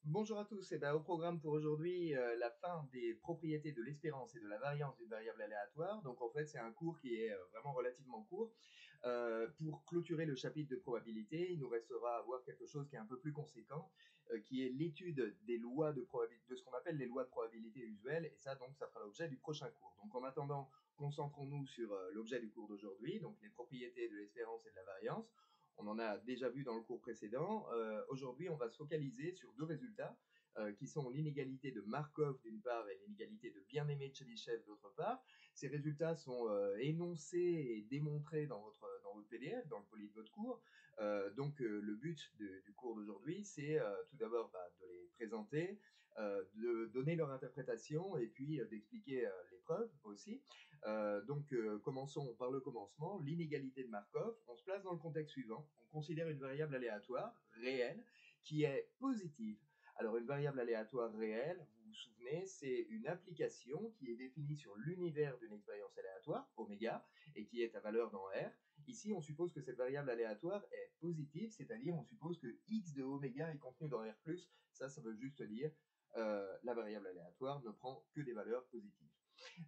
Bonjour à tous, et ben, au programme pour aujourd'hui, la fin des propriétés de l'espérance et de la variance d'une variable aléatoire. Donc en fait, c'est un cours qui est vraiment relativement court. Pour clôturer le chapitre de probabilité, il nous restera à voir quelque chose qui est un peu plus conséquent, qui est l'étude des lois de probabilité, de ce qu'on appelle les lois de probabilité usuelles, et ça donc ça fera l'objet du prochain cours. Donc en attendant, concentrons-nous sur l'objet du cours d'aujourd'hui, donc les propriétés de l'espérance et de la variance. On en a déjà vu dans le cours précédent. Aujourd'hui, on va se focaliser sur deux résultats qui sont l'inégalité de Markov d'une part et l'inégalité de bien-aimé de Chebyshev d'autre part. Ces résultats sont énoncés et démontrés dans votre PDF, dans le poly de votre cours. Le but du cours d'aujourd'hui, c'est tout d'abord de les présenter, de donner leur interprétation et puis d'expliquer les preuves aussi. Commençons par le commencement. L'inégalité de Markov, on se place dans le contexte suivant. On considère une variable aléatoire, réelle, qui est positive. Alors une variable aléatoire réelle, vous vous souvenez, c'est une application qui est définie sur l'univers d'une expérience aléatoire, oméga, et qui est à valeur dans R. Ici, on suppose que cette variable aléatoire est positive, c'est-à-dire on suppose que x de oméga est contenu dans R+. Ça veut juste dire la variable aléatoire ne prend que des valeurs positives.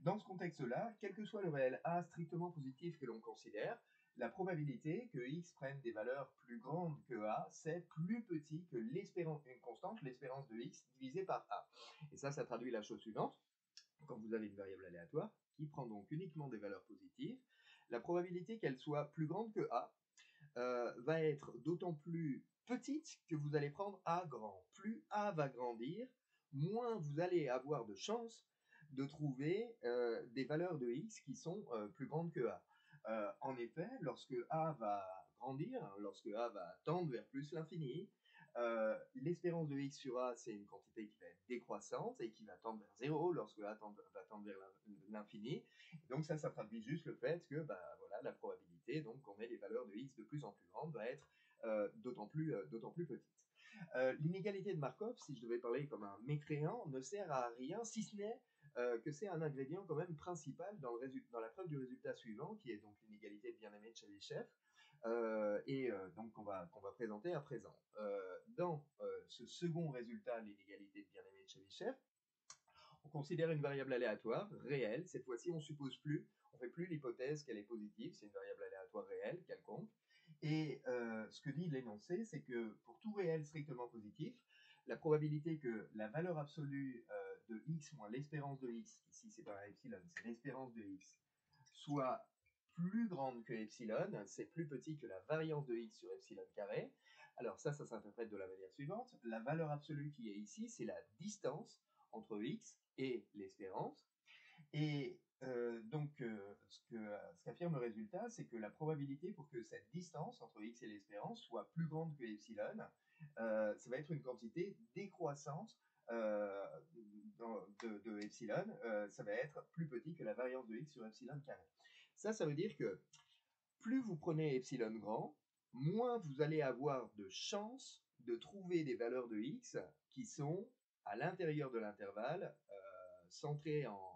Dans ce contexte-là, quel que soit le réel A strictement positif que l'on considère, la probabilité que x prenne des valeurs plus grandes que a, c'est plus petit que l'espérance, une constante, l'espérance de x divisée par a. Et ça traduit la chose suivante. Quand vous avez une variable aléatoire qui prend donc uniquement des valeurs positives, la probabilité qu'elle soit plus grande que a va être d'autant plus petite que vous allez prendre a grand. Plus a va grandir, moins vous allez avoir de chances de trouver des valeurs de x qui sont plus grandes que a. En effet, lorsque a va grandir, lorsque a va tendre vers plus l'infini, l'espérance de x sur a, c'est une quantité qui va être décroissante et qui va tendre vers 0 lorsque a va tendre vers l'infini. Donc ça traduit juste le fait que voilà, la probabilité qu'on ait des valeurs de x de plus en plus grandes va être d'autant plus petite. L'inégalité de Markov, si je devais parler comme un mécréant, ne sert à rien si ce n'est que c'est un ingrédient quand même principal dans la preuve du résultat suivant, qui est donc l'inégalité de bien-aimé de Chebyshev, donc qu'on va présenter à présent. Dans ce second résultat, l'inégalité de bien-aimé de Chebyshev, on considère une variable aléatoire réelle. Cette fois-ci, on suppose plus, on fait plus l'hypothèse qu'elle est positive, c'est une variable aléatoire réelle, quelconque. Et ce que dit l'énoncé, c'est que pour tout réel strictement positif, la probabilité que la valeur absolue de x moins l'espérance de x, ici c'est pas epsilon, c'est l'espérance de x, soit plus grande que epsilon, c'est plus petit que la variance de x sur epsilon carré. Alors ça s'interprète de la manière suivante. La valeur absolue qui est ici, c'est la distance entre x et l'espérance. Et ce qu'affirme le résultat, c'est que la probabilité pour que cette distance entre x et l'espérance soit plus grande que epsilon, ça va être une quantité décroissante de epsilon, ça va être plus petit que la variance de x sur epsilon carré. Ça veut dire que plus vous prenez epsilon grand, moins vous allez avoir de chances de trouver des valeurs de x qui sont à l'intérieur de l'intervalle centré en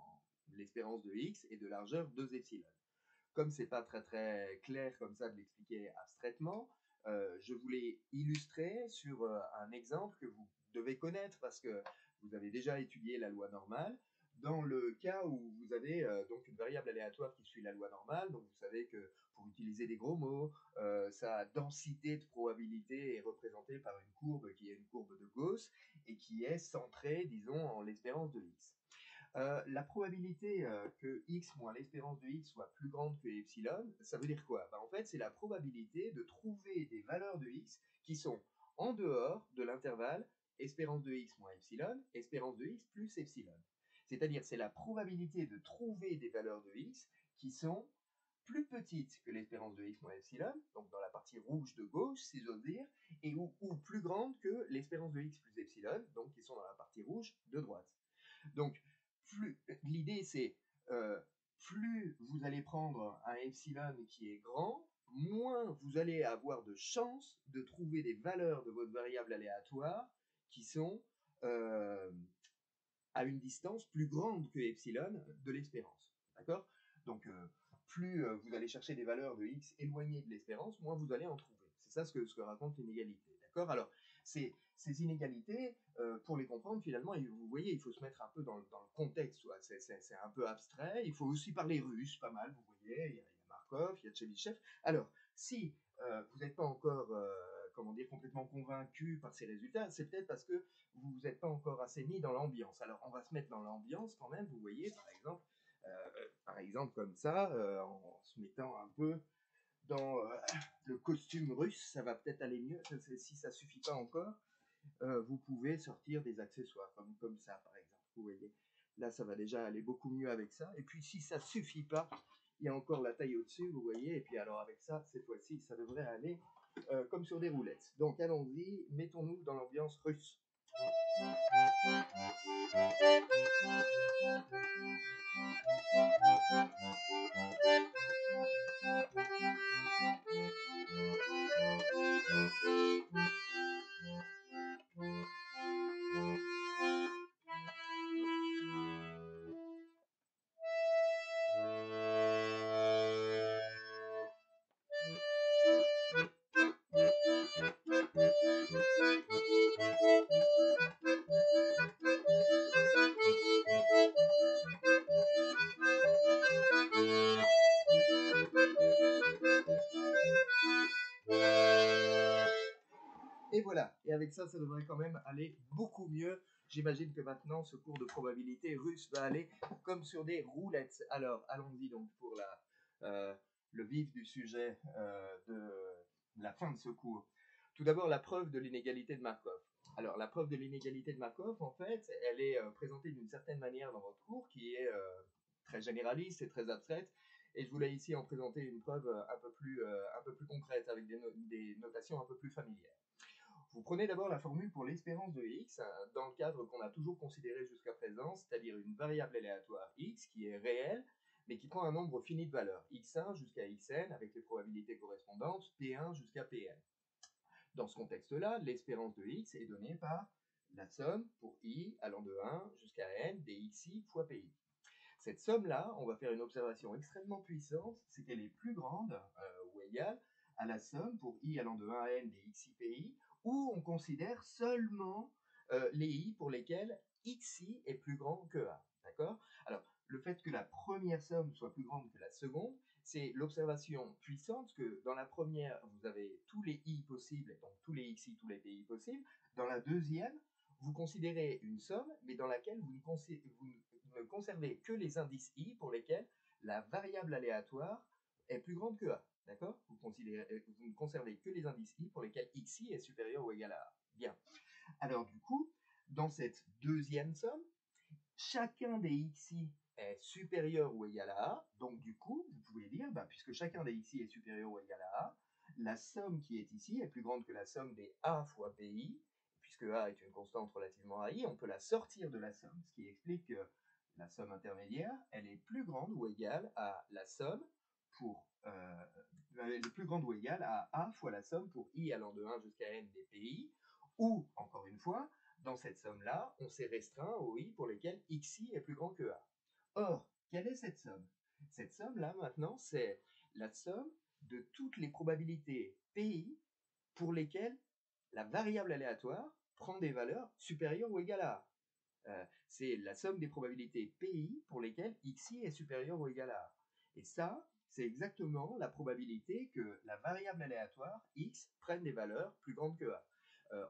l'espérance de x et de largeur 2 epsilon. Comme c'est pas très clair comme ça de l'expliquer abstraitement, je voulais illustrer sur un exemple que vous devez connaître parce que vous avez déjà étudié la loi normale. Dans le cas où vous avez donc une variable aléatoire qui suit la loi normale, donc vous savez que pour utiliser des gros mots, sa densité de probabilité est représentée par une courbe qui est une courbe de Gauss et qui est centrée, disons, en l'espérance de x. La probabilité que x moins l'espérance de x soit plus grande que epsilon, ça veut dire quoi? En fait, c'est la probabilité de trouver des valeurs de x qui sont en dehors de l'intervalle espérance de x moins epsilon, espérance de x plus epsilon. C'est-à-dire, c'est la probabilité de trouver des valeurs de x qui sont plus petites que l'espérance de x moins epsilon, donc dans la partie rouge de gauche, si j'ose dire, ou plus grandes que l'espérance de x plus epsilon, donc qui sont dans la partie rouge de droite. Donc, l'idée c'est plus vous allez prendre un epsilon qui est grand, moins vous allez avoir de chances de trouver des valeurs de votre variable aléatoire qui sont à une distance plus grande que epsilon de l'espérance. D'accord? Donc, plus vous allez chercher des valeurs de x éloignées de l'espérance, moins vous allez en trouver. C'est ça ce que raconte l'inégalité. D'accord? Alors, c'est ces inégalités, pour les comprendre finalement, vous voyez, il faut se mettre un peu dans le contexte, c'est un peu abstrait, il faut aussi parler russe, pas mal, vous voyez, il y a Markov, il y a Tchebychev. Alors, si vous n'êtes pas encore, comment dire, complètement convaincu par ces résultats, c'est peut-être parce que vous n'êtes pas encore assez mis dans l'ambiance. Alors, on va se mettre dans l'ambiance quand même, vous voyez, par exemple comme ça, en se mettant un peu dans le costume russe, ça va peut-être aller mieux. Si ça suffit pas encore, vous pouvez sortir des accessoires comme ça, par exemple. Vous voyez, là, ça va déjà aller beaucoup mieux avec ça. Et puis, si ça suffit pas, il y a encore la taille au-dessus, vous voyez. Et puis, alors, avec ça, cette fois-ci, ça devrait aller comme sur des roulettes. Donc, allons-y, mettons-nous dans l'ambiance russe. Et voilà, et avec ça, ça devrait quand même aller beaucoup mieux. J'imagine que maintenant, ce cours de probabilité russe va aller comme sur des roulettes. Alors, allons-y donc pour le vif du sujet de la fin de ce cours. Tout d'abord, la preuve de l'inégalité de Markov. Alors, la preuve de l'inégalité de Markov, en fait, elle est présentée d'une certaine manière dans votre cours, qui est très généraliste et très abstraite. Et je voulais ici en présenter une preuve un peu plus concrète, avec des notations un peu plus familières. Vous prenez d'abord la formule pour l'espérance de x dans le cadre qu'on a toujours considéré jusqu'à présent, c'est-à-dire une variable aléatoire x qui est réelle, mais qui prend un nombre fini de valeurs, x1 jusqu'à xn, avec les probabilités correspondantes, p1 jusqu'à pn. Dans ce contexte-là, l'espérance de x est donnée par la somme pour i allant de 1 jusqu'à n dxi fois pi. Cette somme-là, on va faire une observation extrêmement puissante, c'est qu'elle est plus grande ou égale à la somme pour i allant de 1 à n des xi pi, où on considère seulement les i pour lesquels xi est plus grand que a. D'accord? Alors, le fait que la première somme soit plus grande que la seconde, c'est l'observation puissante que dans la première, vous avez tous les i possibles, donc tous les xi, tous les pi possibles. Dans la deuxième, vous considérez une somme, mais dans laquelle vous ne conservez que les indices i pour lesquels la variable aléatoire est plus grande que a. D'accord? Vous ne conservez que les indices i pour lesquels xi est supérieur ou égal à a. Bien. Alors du coup, dans cette deuxième somme, chacun des xi est supérieur ou égal à a. Donc du coup, vous pouvez dire, puisque chacun des xi est supérieur ou égal à a, la somme qui est ici est plus grande que la somme des a fois pi. Puisque a est une constante relativement à i, on peut la sortir de la somme, ce qui explique que la somme intermédiaire, elle est plus grande ou égale à la somme pour elle est plus grande ou égale à a fois la somme pour i allant de 1 jusqu'à n des pi, ou, encore une fois, dans cette somme-là, on s'est restreint aux i pour lesquels xi est plus grand que a. Or, quelle est cette somme? Cette somme-là, maintenant, c'est la somme de toutes les probabilités pi pour lesquelles la variable aléatoire prend des valeurs supérieures ou égales à a. C'est la somme des probabilités pi pour lesquelles xi est supérieur ou égal à a. Et ça, c'est exactement la probabilité que la variable aléatoire x prenne des valeurs plus grandes que a.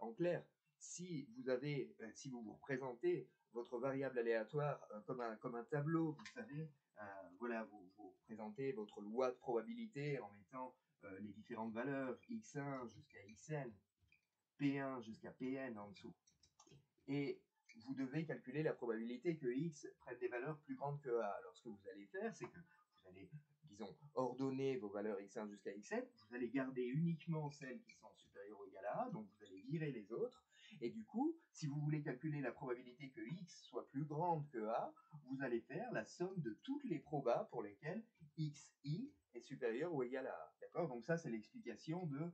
En clair, si vous vous représentez votre variable aléatoire comme un tableau, vous savez, voilà, vous présentez votre loi de probabilité en mettant les différentes valeurs x1 jusqu'à xn, P1 jusqu'à Pn en dessous. Et vous devez calculer la probabilité que x prenne des valeurs plus grandes que a. Alors ce que vous allez faire, c'est que vous allez, disons, ordonner vos valeurs x1 jusqu'à xn, vous allez garder uniquement celles qui sont supérieures ou égales à a, donc vous allez virer les autres, et du coup, si vous voulez calculer la probabilité que x soit plus grande que a, vous allez faire la somme de toutes les probas pour lesquelles xi est supérieur ou égal à a. D'accord? Donc ça, c'est l'explication de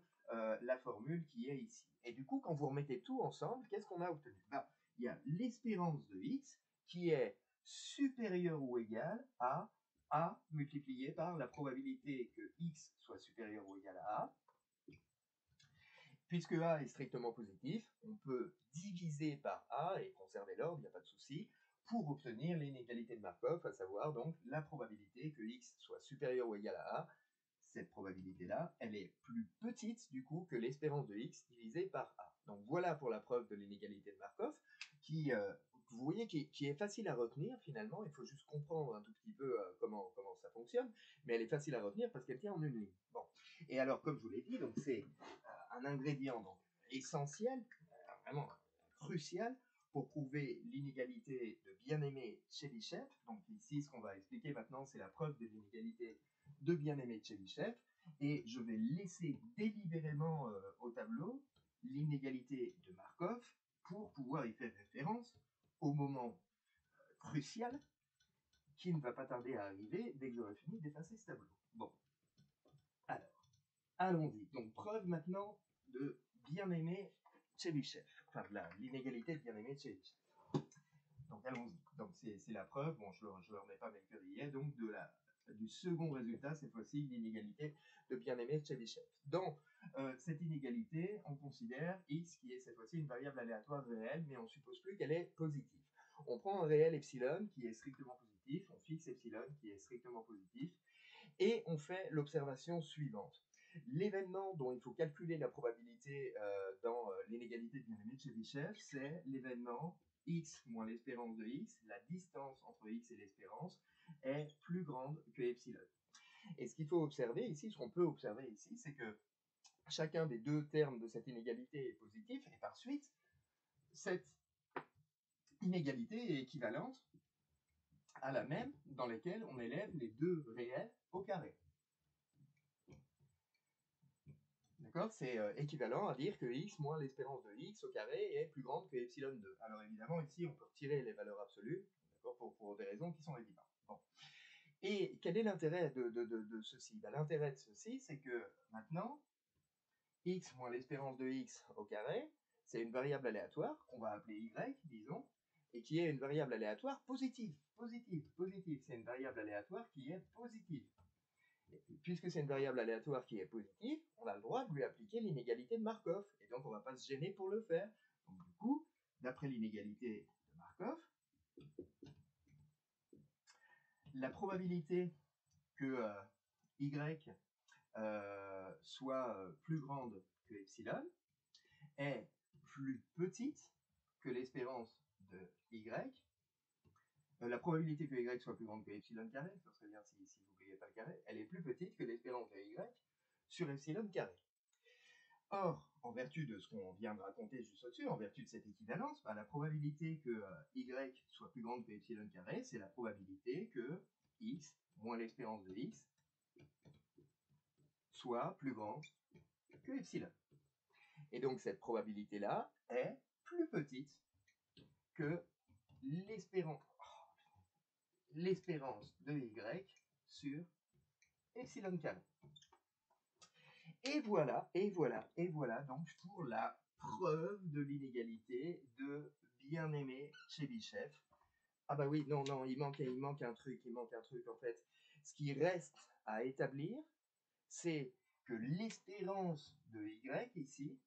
la formule qui est ici. Et du coup, quand vous remettez tout ensemble, qu'est-ce qu'on a obtenu? Il y a l'espérance de x qui est supérieure ou égale à a multiplié par la probabilité que x soit supérieur ou égal à a. Puisque A est strictement positif, on peut diviser par A et conserver l'ordre, il n'y a pas de souci, pour obtenir l'inégalité de Markov, à savoir donc la probabilité que x soit supérieur ou égal à A. Cette probabilité-là, elle est plus petite du coup que l'espérance de x divisée par A. Donc voilà pour la preuve de l'inégalité de Markov, qui, vous voyez, qui est facile à retenir finalement. Il faut juste comprendre un tout petit peu comment ça fonctionne, mais elle est facile à retenir parce qu'elle tient en une ligne. Bon. Et alors, comme je vous l'ai dit, donc c'est un ingrédient donc, essentiel, vraiment crucial, pour prouver l'inégalité de bien-aimé Chebyshev. Donc ici, ce qu'on va expliquer maintenant, c'est la preuve de l'inégalité de bien-aimé Chebyshev. Et je vais laisser délibérément au tableau l'inégalité de Markov pour pouvoir y faire référence au moment crucial qui ne va pas tarder à arriver dès que j'aurai fini d'effacer ce tableau. Bon, alors, allons-y. Donc, preuve maintenant de bien-aimé Chebyshev, enfin de l'inégalité de bien-aimé Chebyshev. Donc, allons-y. Donc, c'est la preuve, bon, je ne remets pas mes cueillets, donc du second résultat, cette fois-ci, l'inégalité de bien-aimé Chebyshev. Dans cette inégalité, on considère x qui est cette fois-ci une variable aléatoire réelle, mais on ne suppose plus qu'elle est positive. On prend un réel epsilon qui est strictement positif, on fixe epsilon qui est strictement positif, et on fait l'observation suivante. L'événement dont il faut calculer la probabilité dans l'inégalité de bien-aimé de Chebyshev, c'est l'événement x moins l'espérance de x, la distance entre x et l'espérance est plus grande que epsilon. Et ce qu'il faut observer ici, ce qu'on peut observer ici, c'est que chacun des deux termes de cette inégalité est positif, et par suite, cette inégalité est équivalente à la même dans laquelle on élève les deux réels au carré. D'accord? C'est équivalent à dire que x moins l'espérance de x au carré est plus grande que epsilon 2. Alors évidemment, ici, on peut retirer les valeurs absolues, pour des raisons qui sont évidentes. Bon. Et quel est l'intérêt de ceci? L'intérêt de ceci, c'est que maintenant, x moins l'espérance de x au carré, c'est une variable aléatoire qu'on va appeler y, disons, et qui est une variable aléatoire positive. Positive. C'est une variable aléatoire qui est positive. Puisque c'est une variable aléatoire qui est positive, on a le droit de lui appliquer l'inégalité de Markov. Et donc, on ne va pas se gêner pour le faire. Donc, du coup, d'après l'inégalité de Markov, la probabilité que y soit plus grande que epsilon est plus petite que l'espérance de y. La probabilité que y soit plus grande que epsilon carré, ça serait bien si vous n'oubliez pas le carré, elle est plus petite que l'espérance de y sur epsilon carré. Or, en vertu de ce qu'on vient de raconter juste au-dessus, en vertu de cette équivalence, la probabilité que y soit plus grande que epsilon carré, c'est la probabilité que x moins l'espérance de x soit plus grande que epsilon. Et donc cette probabilité-là est plus petite que l'espérance de y sur epsilon carré. Et voilà donc pour la preuve de l'inégalité de bien-aimé Chebyshev. Ah bah oui, non, il manque un truc en fait. Ce qui reste à établir, c'est que l'espérance de y ici,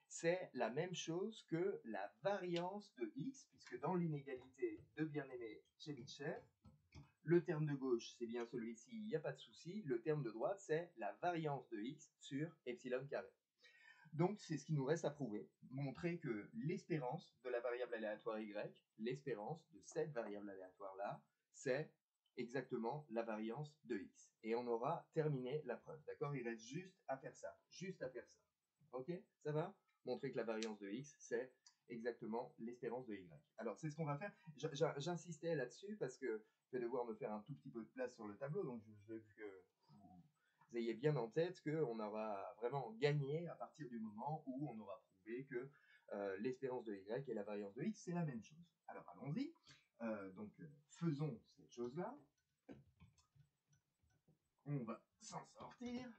c'est la même chose que la variance de x, puisque dans l'inégalité de bien-aimé Chebyshev, le terme de gauche, c'est bien celui-ci, il n'y a pas de souci. Le terme de droite, c'est la variance de x sur epsilon carré. Donc, c'est ce qui nous reste à prouver. Montrer que l'espérance de la variable aléatoire y, l'espérance de cette variable aléatoire-là, c'est exactement la variance de x. Et on aura terminé la preuve. D'accord? Il reste juste à faire ça. Ok? Ça va? Montrer que la variance de x, c'est exactement l'espérance de y. Alors, c'est ce qu'on va faire. J'insistais là-dessus parce que je vais devoir me faire un tout petit peu de place sur le tableau, donc je veux que vous ayez bien en tête qu'on aura vraiment gagné à partir du moment où on aura prouvé que l'espérance de y et la variance de x, c'est la même chose. Alors, allons-y. Faisons cette chose-là. On va s'en sortir.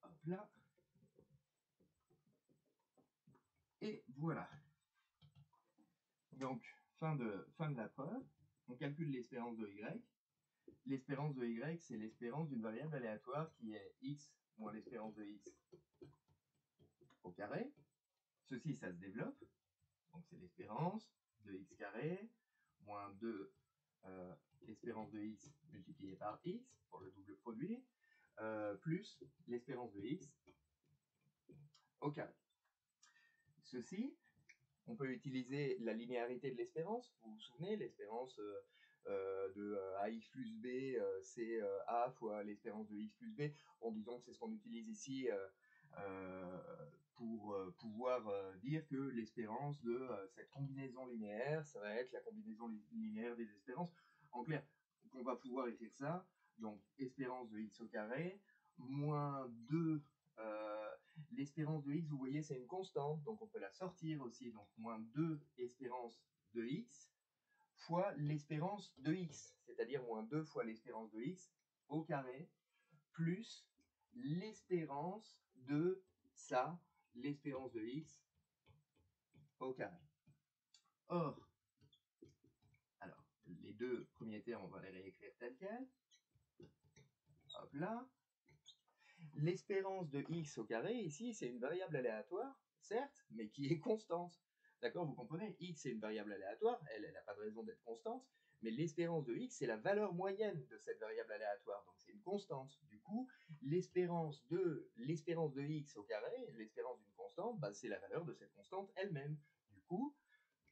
Hop là. Et voilà. Donc, fin de la preuve. On calcule l'espérance de y. L'espérance de y, c'est l'espérance d'une variable aléatoire qui est x moins l'espérance de x au carré. Ceci, ça se développe. Donc c'est l'espérance de x carré moins 2 l'espérance de x multiplié par x pour le double produit, plus l'espérance de x au carré. Ceci, on peut utiliser la linéarité de l'espérance. Vous vous souvenez, l'espérance de ax plus b, c'est a fois l'espérance de x plus b. Bon, disons que c'est ce qu'on utilise ici pour pouvoir dire que l'espérance de cette combinaison linéaire, ça va être la combinaison linéaire des espérances. En clair, on va pouvoir écrire ça. Donc, espérance de x au carré moins 2 l'espérance de x, vous voyez, c'est une constante, donc on peut la sortir aussi. Donc moins 2 espérance de x fois l'espérance de x, c'est-à-dire moins 2 fois l'espérance de x au carré, plus l'espérance de ça, l'espérance de x au carré. Or, alors, les deux premiers termes, on va les réécrire tels quels. Hop là. L'espérance de x au carré, ici, c'est une variable aléatoire, certes, mais qui est constante. D'accord, vous comprenez, x est une variable aléatoire, elle n'a pas de raison d'être constante, mais l'espérance de x, c'est la valeur moyenne de cette variable aléatoire, donc c'est une constante. Du coup, l'espérance de x au carré, l'espérance d'une constante, bah, c'est la valeur de cette constante elle-même. Du coup,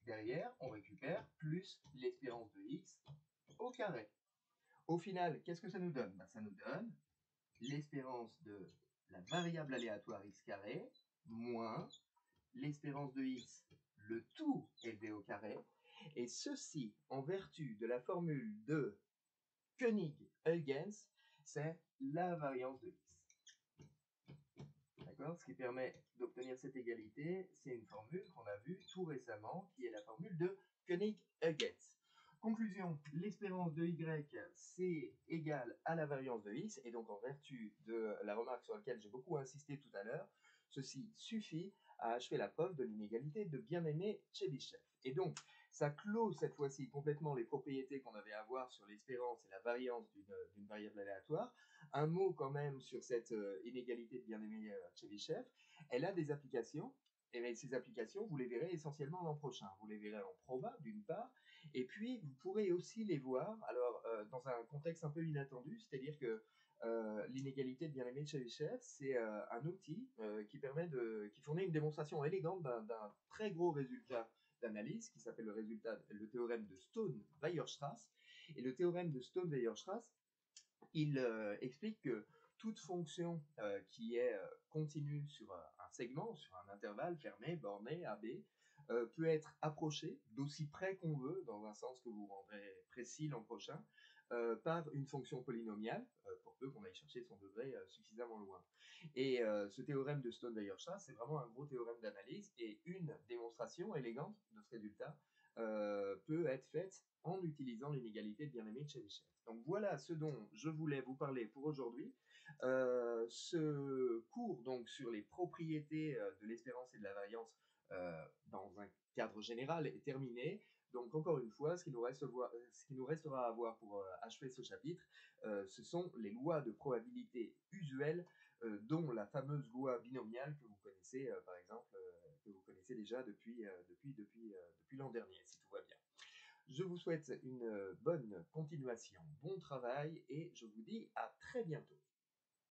derrière, on récupère plus l'espérance de x au carré. Au final, qu'est-ce que ça nous donne? Bah, ça nous donne l'espérance de la variable aléatoire x carré moins l'espérance de x, le tout élevé au carré, et ceci en vertu de la formule de Koenig-Huygens, c'est la variance de x. D'accord? Ce qui permet d'obtenir cette égalité, c'est une formule qu'on a vue tout récemment, qui est la formule de Koenig-Huygens. Conclusion, l'espérance de y, c'est égal à la variance de x, et donc en vertu de la remarque sur laquelle j'ai beaucoup insisté tout à l'heure, ceci suffit à achever la preuve de l'inégalité de bien-aimé Chebyshev. Et donc, ça clôt cette fois-ci complètement les propriétés qu'on avait à voir sur l'espérance et la variance d'une variable aléatoire. Un mot quand même sur cette inégalité de bien-aimé Chebyshev. Elle a des applications, et ces applications, vous les verrez essentiellement l'an prochain. Vous les verrez en proba, d'une part, et puis vous pourrez aussi les voir alors dans un contexte un peu inattendu, c'est-à-dire que l'inégalité de bien-aimé de Chebyshev, c'est un outil qui fournit une démonstration élégante d'un très gros résultat d'analyse qui s'appelle le théorème de Stone-Weierstrass. Et le théorème de Stone-Weierstrass, il explique que toute fonction qui est continue sur un segment, sur un intervalle fermé, borné, AB, peut être approchée d'aussi près qu'on veut, dans un sens que vous rendrez précis l'an prochain, par une fonction polynomiale, pour peu qu'on aille chercher son degré suffisamment loin. Et ce théorème de Stone-Weierstrass, c'est vraiment un gros théorème d'analyse, et une démonstration élégante de ce résultat peut être faite en utilisant l'inégalité de bien-aimé de Chebyshev. Donc voilà ce dont je voulais vous parler pour aujourd'hui. Ce cours donc sur les propriétés de l'espérance et de la variance dans un cadre général est terminé. Donc encore une fois, ce qui nous restera à voir pour achever ce chapitre, ce sont les lois de probabilité usuelles, dont la fameuse loi binomiale que vous connaissez, par exemple, que vous connaissez déjà depuis l'an dernier, si tout va bien. Je vous souhaite une bonne continuation, bon travail, et je vous dis à très bientôt.